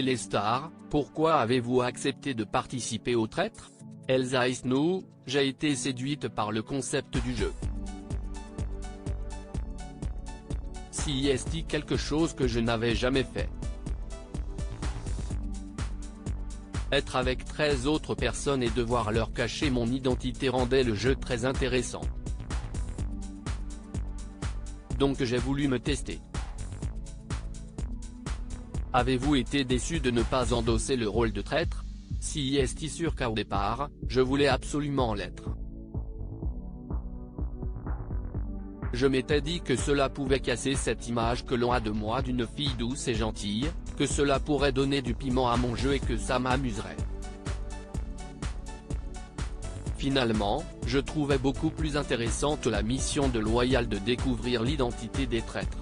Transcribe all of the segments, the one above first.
Téléstar, pourquoi avez-vous accepté de participer au traître? Elsa Snow, j'ai été séduite par le concept du jeu. Si est quelque chose que je n'avais jamais fait. Être avec 13 autres personnes et devoir leur cacher mon identité rendait le jeu très intéressant. Donc j'ai voulu me tester. Avez-vous été déçu de ne pas endosser le rôle de traître? Si est sûr qu'au départ, je voulais absolument l'être. Je m'étais dit que cela pouvait casser cette image que l'on a de moi d'une fille douce et gentille, que cela pourrait donner du piment à mon jeu et que ça m'amuserait. Finalement, je trouvais beaucoup plus intéressante la mission de Loyal de découvrir l'identité des traîtres.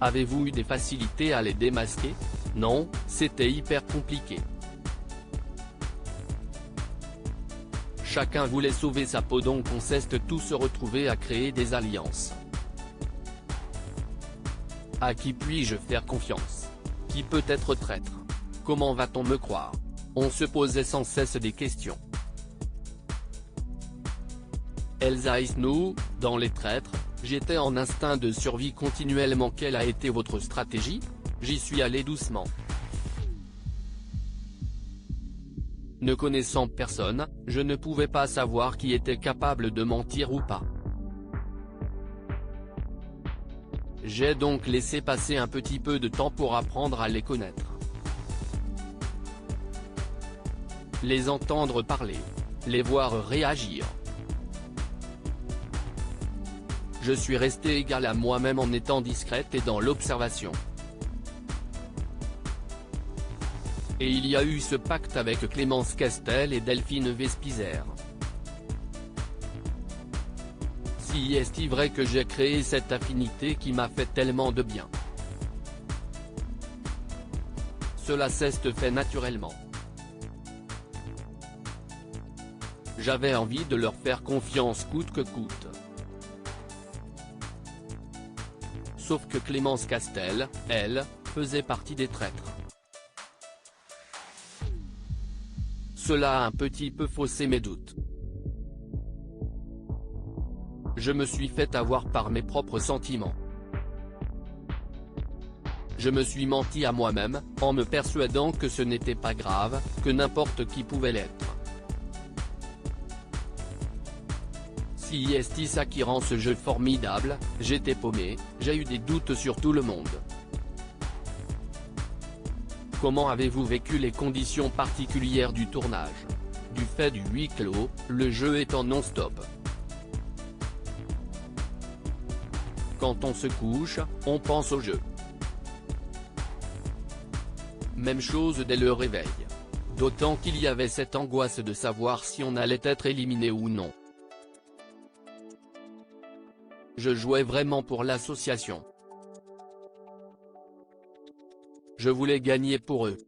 Avez-vous eu des facilités à les démasquer? Non, c'était hyper compliqué. Chacun voulait sauver sa peau donc on s'est tous se retrouver à créer des alliances. À qui puis-je faire confiance? Qui peut être traître? Comment va-t-on me croire? On se posait sans cesse des questions. Elsa Snow, dans les traîtres, j'étais en instinct de survie continuellement. Quelle a été votre stratégie? J'y suis allé doucement. Ne connaissant personne, je ne pouvais pas savoir qui était capable de mentir ou pas. J'ai donc laissé passer un petit peu de temps pour apprendre à les connaître. Les entendre parler. Les voir réagir. Je suis resté égal à moi-même en étant discrète et dans l'observation. Et il y a eu ce pacte avec Clémence Castel et Delphine Vespizer. Si est vrai que j'ai créé cette affinité qui m'a fait tellement de bien. Cela s'est fait naturellement. J'avais envie de leur faire confiance coûte que coûte. Sauf que Clémence Castel, elle, faisait partie des traîtres. Cela a un petit peu faussé mes doutes. Je me suis fait avoir par mes propres sentiments. Je me suis menti à moi-même, en me persuadant que ce n'était pas grave, que n'importe qui pouvait l'être. Si est ça qui rend ce jeu formidable, j'étais paumé, j'ai eu des doutes sur tout le monde. Comment avez-vous vécu les conditions particulières du tournage? Du fait du huis clos, le jeu étant non-stop. Quand on se couche, on pense au jeu. Même chose dès le réveil. D'autant qu'il y avait cette angoisse de savoir si on allait être éliminé ou non. Je jouais vraiment pour l'association. Je voulais gagner pour eux.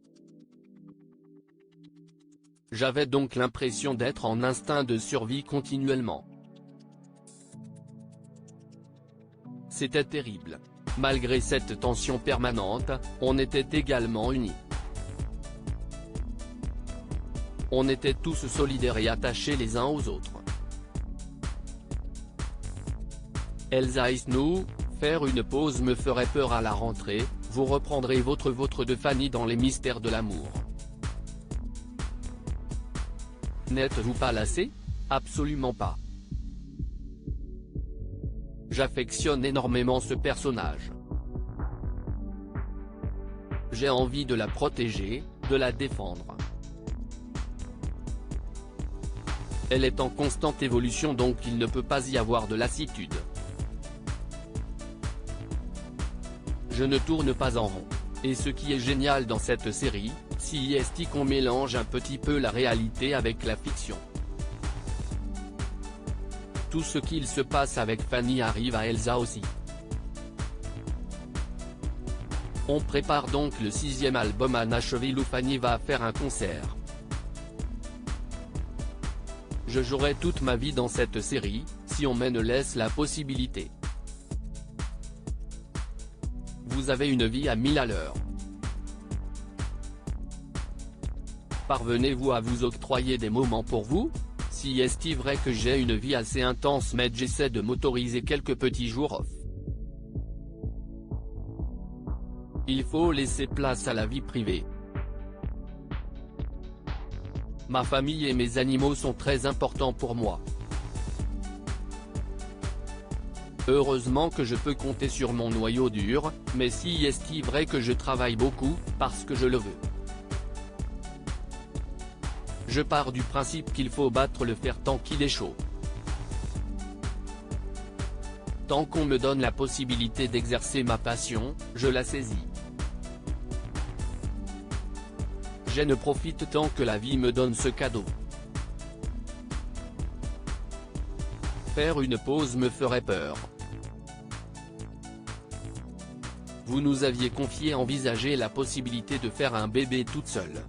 J'avais donc l'impression d'être en instinct de survie continuellement. C'était terrible. Malgré cette tension permanente, on était également unis. On était tous solidaires et attachés les uns aux autres. Elsa Snow, faire une pause me ferait peur à la rentrée, vous reprendrez votre de Fanny dans les mystères de l'amour. N'êtes-vous pas lassé? Absolument pas. J'affectionne énormément ce personnage. J'ai envie de la protéger, de la défendre. Elle est en constante évolution donc il ne peut pas y avoir de lassitude. Je ne tourne pas en rond. Et ce qui est génial dans cette série, c'est qu'on mélange un petit peu la réalité avec la fiction. Tout ce qu'il se passe avec Fanny arrive à Elsa aussi. On prépare donc le 6e album à Nashville où Fanny va faire un concert. Je jouerai toute ma vie dans cette série, si on me laisse la possibilité. vous avez une vie à 1000 à l'heure. Parvenez-vous à vous octroyer des moments pour vous? Si est-il vrai que j'ai une vie assez intense mais j'essaie de m'autoriser quelques petits jours off. Il faut laisser place à la vie privée. Ma famille et mes animaux sont très importants pour moi. Heureusement que je peux compter sur mon noyau dur, mais si est-il vrai que je travaille beaucoup, parce que je le veux. Je pars du principe qu'il faut battre le fer tant qu'il est chaud. Tant qu'on me donne la possibilité d'exercer ma passion, je la saisis. Je ne profite tant que la vie me donne ce cadeau. Faire une pause me ferait peur. Vous nous aviez confié envisager la possibilité de faire un bébé toute seule.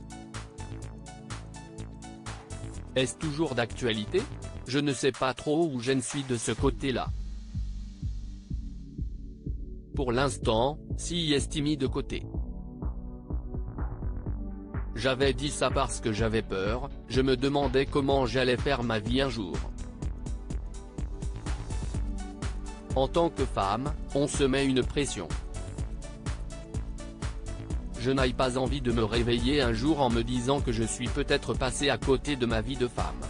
Est-ce toujours d'actualité? Je ne sais pas trop où je ne suis de ce côté-là. Pour l'instant, si est mis de côté. J'avais dit ça parce que j'avais peur, je me demandais comment j'allais faire ma vie un jour. En tant que femme, on se met une pression. Je n'ai pas envie de me réveiller un jour en me disant que je suis peut-être passé à côté de ma vie de femme.